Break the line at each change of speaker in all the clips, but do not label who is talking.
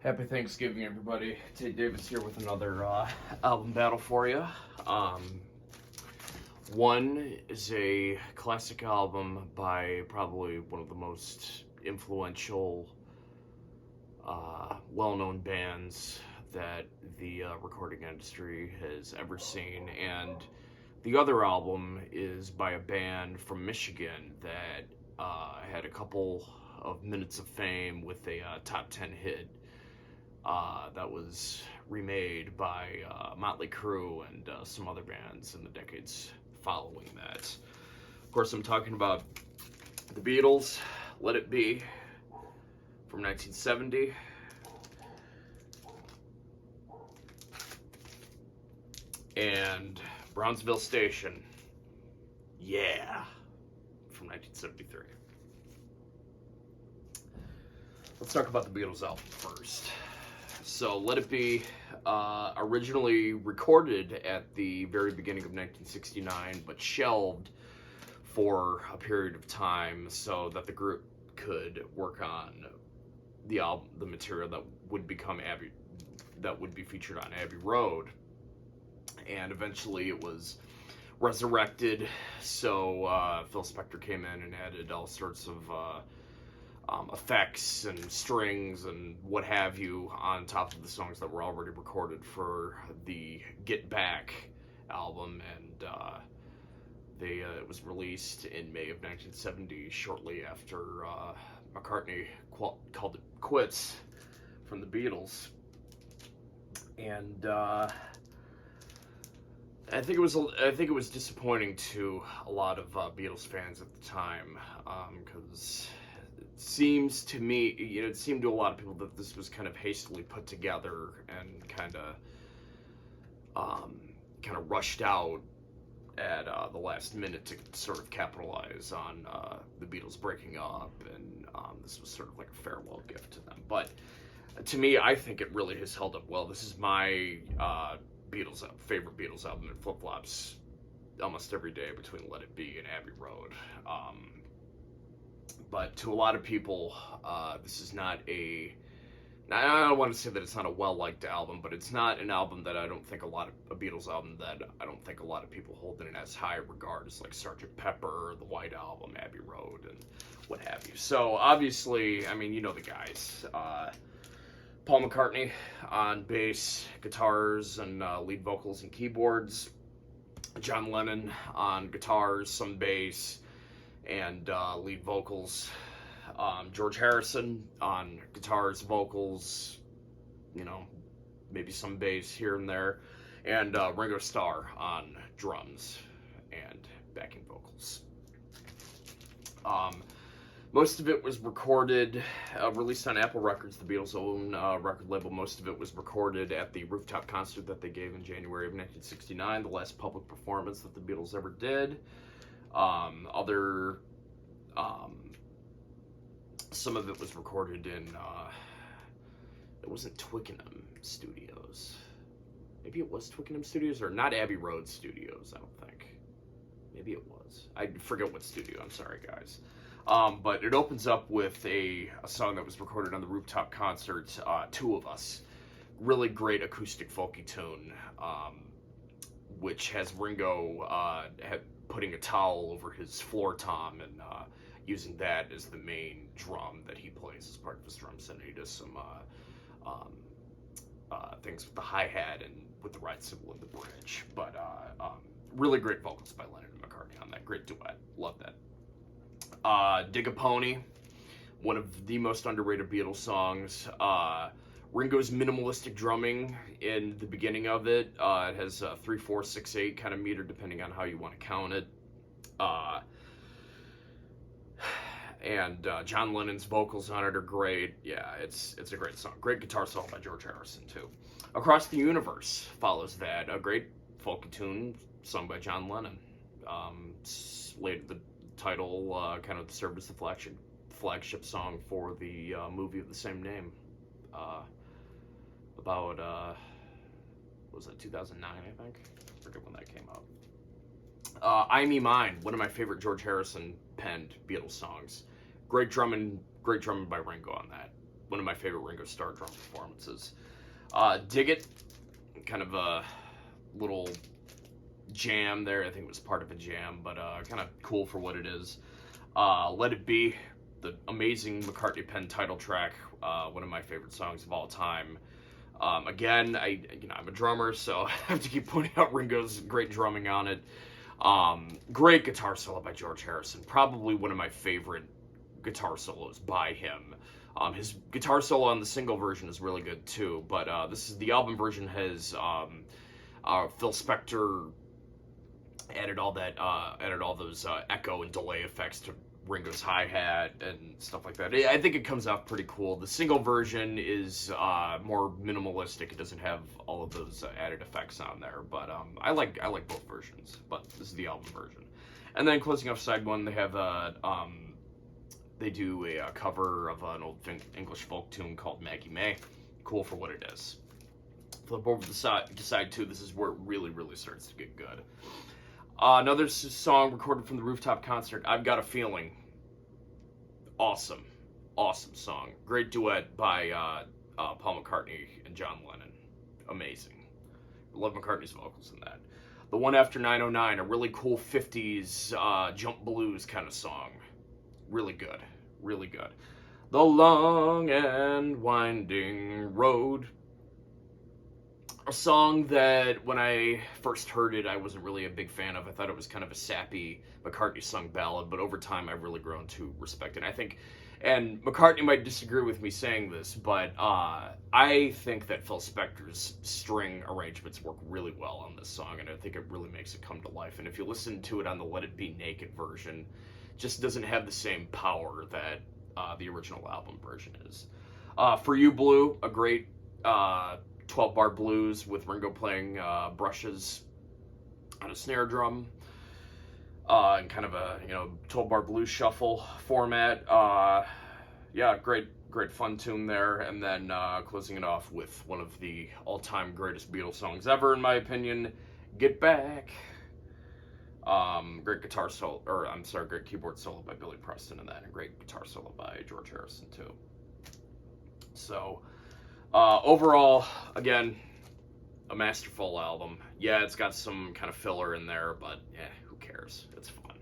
Happy Thanksgiving, everybody. Tate Davis here with another album battle for you. One is a classic album by probably one of the most influential, well-known bands that the recording industry has ever seen, and the other album is by a band from Michigan that had a couple of minutes of fame with a top 10 hit that was remade by Motley Crue and some other bands in the decades following that. Of course, I'm talking about the Beatles, Let It Be, from 1970. And Brownsville Station, yeah, from 1973. Let's talk about the Beatles album first. So, Let It Be, originally recorded at the very beginning of 1969, but shelved for a period of time so that the group could work on the album, the material that would become Abbey, that would be featured on Abbey Road. And eventually it was resurrected, so Phil Spector came in and added all sorts of effects and strings and what have you on top of the songs that were already recorded for the Get Back album, and it was released in May of 1970, shortly after McCartney called it quits from the Beatles. And I think it was disappointing to a lot of Beatles fans at the time, because it seems to me, it seemed to a lot of people that this was kind of hastily put together and kind of rushed out at the last minute to sort of capitalize on the Beatles breaking up, and this was sort of like a farewell gift to them. But to me, I think it really has held up well. This is my favorite Beatles album. It flip-flops almost every day between Let It Be and Abbey Road. But to a lot of people, this is not I don't want to say that it's not a well-liked album, but it's not an album that I don't think a Beatles album that I don't think a lot of people hold in as high regard as like Sgt. Pepper, the White Album, Abbey Road, and what have you. So obviously, I mean, you know the guys. Paul McCartney on bass, guitars, and lead vocals and keyboards. John Lennon on guitars, some bass, and lead vocals. George Harrison on guitars, vocals, maybe some bass here and there. And Ringo Starr on drums and backing vocals. Most of it was recorded, released on Apple Records, the Beatles' own record label. Most of it was recorded at the rooftop concert that they gave in January of 1969, the last public performance that the Beatles ever did. Some of it was recorded in, it wasn't Twickenham Studios. Maybe it was Twickenham Studios, or not Abbey Road Studios, I don't think. Maybe it was. I forget what studio, I'm sorry, guys. But it opens up with a song that was recorded on the rooftop concert, Two of Us. Really great acoustic folky tune, which has Ringo putting a towel over his floor tom and using that as the main drum that he plays as part of his drum set. And he does some things with the hi-hat and with the ride cymbal in the bridge. But really great vocals by Lennon and McCartney on that. Great duet. Love that. Dig a Pony, one of the most underrated Beatles songs. Ringo's minimalistic drumming in the beginning of it. It has 3/4/6/8 kind of meter depending on how you want to count it. And John Lennon's vocals on it are great. Yeah, it's a great song. Great guitar solo by George Harrison too. Across the Universe follows that, a great folky tune sung by John Lennon. Later the title kind of served as the flagship song for the movie of the same name. About what was that, 2009, I think? I forget when that came out. I Me Mine, one of my favorite George Harrison penned Beatles songs. Great drumming by Ringo on that. one of my favorite Ringo Starr drum performances. Dig It, kind of a little jam there. I think it was part of a jam, but kind of cool for what it is. Let It Be, the amazing McCartney pen title track, one of my favorite songs of all time. Again, I'm a drummer, so I have to keep pointing out Ringo's great drumming on it. Great guitar solo by George Harrison, probably one of my favorite guitar solos by him. His guitar solo on the single version is really good too, but the album version has Phil Spector added all those echo and delay effects to Ringo's hi-hat and stuff like that. I think it comes out pretty cool. The single version is more minimalistic. It doesn't have all of those added effects on there, but I like both versions, but this is the album version. And then closing off side one, they have they do a cover of an old English folk tune called Maggie May. Cool for what it is. Flip over to side two. This is where it really, really starts to get good. Another song recorded from the rooftop concert, I've Got a Feeling. Awesome song. Great duet by Paul McCartney and John Lennon. Amazing. Love McCartney's vocals in that. The One After 909, a really cool 50s jump blues kind of song. Really good. The Long and Winding Road. A song that when I first heard it, I wasn't really a big fan of. I thought it was kind of a sappy McCartney sung ballad, but over time I've really grown to respect it. I think, and McCartney might disagree with me saying this, but I think that Phil Spector's string arrangements work really well on this song, and I think it really makes it come to life. And if you listen to it on the Let It Be Naked version, it just doesn't have the same power that the original album version is. For You Blue, a great 12-bar blues with Ringo playing brushes on a snare drum, and kind of a 12-bar blues shuffle format. Great fun tune there. And then closing it off with one of the all-time greatest Beatles songs ever, in my opinion, Get Back. Great keyboard solo by Billy Preston in that, and great guitar solo by George Harrison too. So. Overall, again, a masterful album. Yeah, it's got some kind of filler in there, but who cares? It's fun.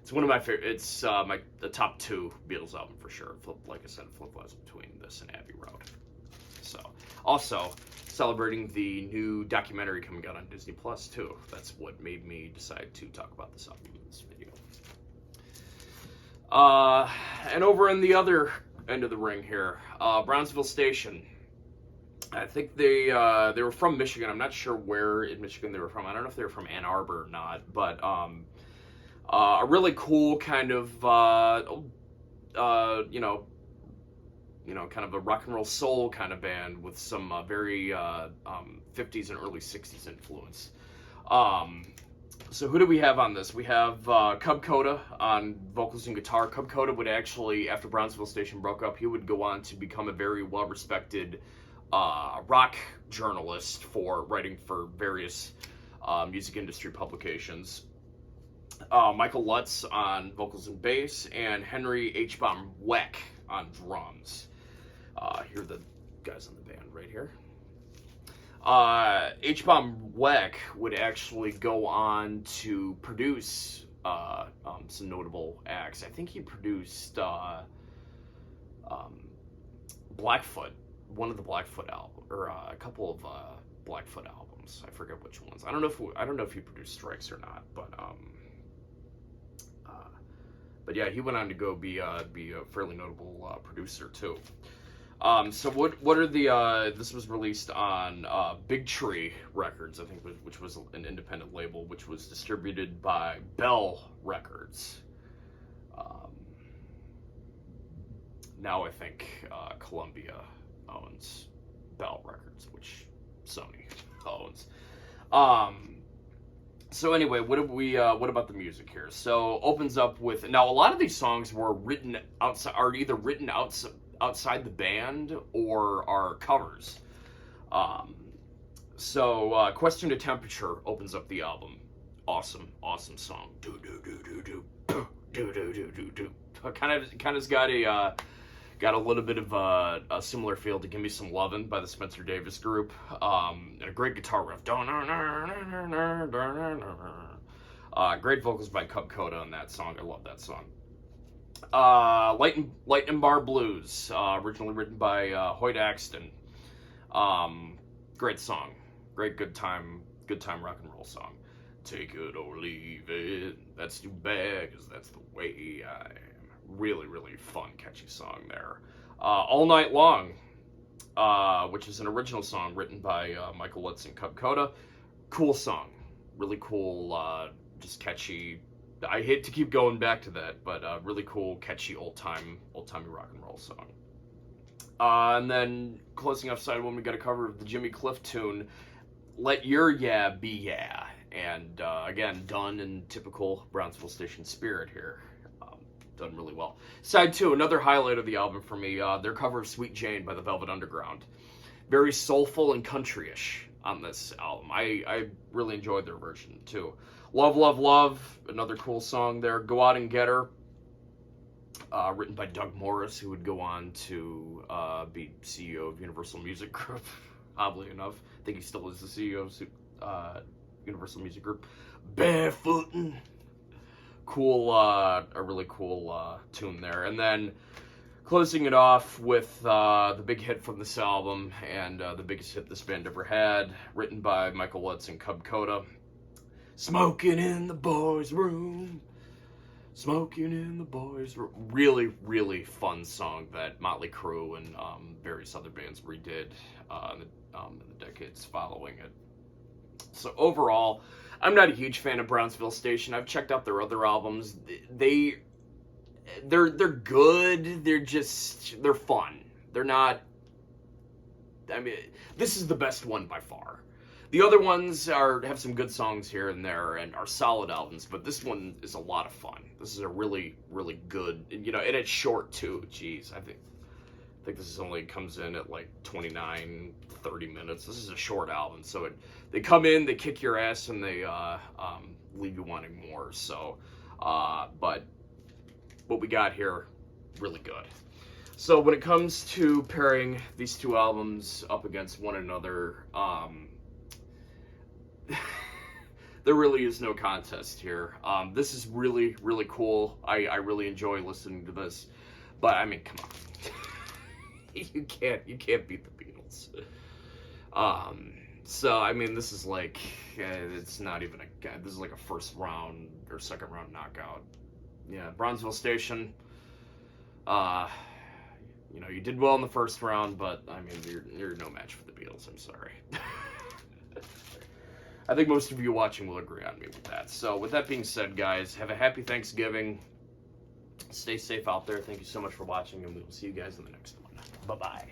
It's one of my favorite. It's the top two Beatles album for sure. Like I said, flip-flops between this and Abbey Road. So, also celebrating the new documentary coming out on Disney Plus too. That's what made me decide to talk about this album in this video. And over in the other end of the ring here, Brownsville Station. I think they were from Michigan. I'm not sure where in Michigan they were from. I don't know if they were from Ann Arbor or not, but a really cool kind of kind of a rock and roll soul kind of band with some very 50s and early 60s influence. So who do we have on this? We have Cub Koda on vocals and guitar. Cub Koda would actually, after Brownsville Station broke up, he would go on to become a very well-respected rock journalist for writing for various music industry publications. Michael Lutz on vocals and bass, and Henry H. Baum Weck on drums. Here are the guys on the band right here. H. Baum Weck would actually go on to produce some notable acts. I think he produced Blackfoot. One of the Blackfoot albums, or a couple of Blackfoot albums. I forget which ones. I don't know if he produced Strikes or not, but yeah, he went on to go be a fairly notable producer too. So what are the? This was released on Big Tree Records, I think, which was an independent label, which was distributed by Bell Records. Now I think Columbia owns Bell Records, which Sony owns. So anyway, what about the music here? So opens up with, now a lot of these songs were written outside, are either written outside the band or are covers. So Question to Temperature opens up the album. Awesome song. Do do do do do do do do do do. Kind of's got Got a little bit of a similar feel to Give Me Some Lovin' by the Spencer Davis Group. And a great guitar riff. Great vocals by Cub Coda on that song. I love that song. Lightning Bar Blues, originally written by Hoyt Axton. Great song. Great good time rock and roll song. Take it or leave it. That's too bad, 'cause that's the way I am. Really, really fun, catchy song there. All Night Long, which is an original song written by Michael Lutz and Cub Coda. Cool song. Really cool, just catchy. I hate to keep going back to that, but really cool, catchy, old-timey rock and roll song. And then, closing off side one, we got a cover of the Jimmy Cliff tune, Let Your Yeah Be Yeah. And again, done in typical Brownsville Station spirit here. Done really well. Side 2, another highlight of the album for me, their cover of Sweet Jane by the Velvet Underground. Very soulful and country-ish on this album. I really enjoyed their version too. Love, Love, Love, another cool song there. Go Out and Get Her, written by Doug Morris, who would go on to be CEO of Universal Music Group, oddly enough. I think he still is the CEO of Universal Music Group. Barefootin'. Cool, a really cool tune there. And then closing it off with the big hit from this album, and the biggest hit this band ever had, written by Michael Lutz and Cub Coda. Smoking in the boys' room. Smoking in the boys' room. Really, really fun song that Motley Crue and various other bands redid in the decades following it. So overall, I'm not a huge fan of Brownsville Station. I've checked out their other albums. They're good. They're fun. They're not. I mean, this is the best one by far. The other ones have some good songs here and there and are solid albums, but this one is a lot of fun. This is a really, really good, and it's short too. Jeez, I think this only comes in at like 29, 30 minutes. This is a short album, so they come in, they kick your ass, and they leave you wanting more. So, but what we got here, really good. So when it comes to pairing these two albums up against one another, there really is no contest here. This is really, really cool. I really enjoy listening to this, but I mean, come on. You can't beat the Beatles. So I mean, this is like it's not even this is like a first round or second round knockout. Yeah, Brownsville Station. You did well in the first round, but I mean, you're no match for the Beatles. I'm sorry. I think most of you watching will agree on me with that. So with that being said, guys, have a happy Thanksgiving. Stay safe out there. Thank you so much for watching, and we will see you guys in the next one. Bye-bye.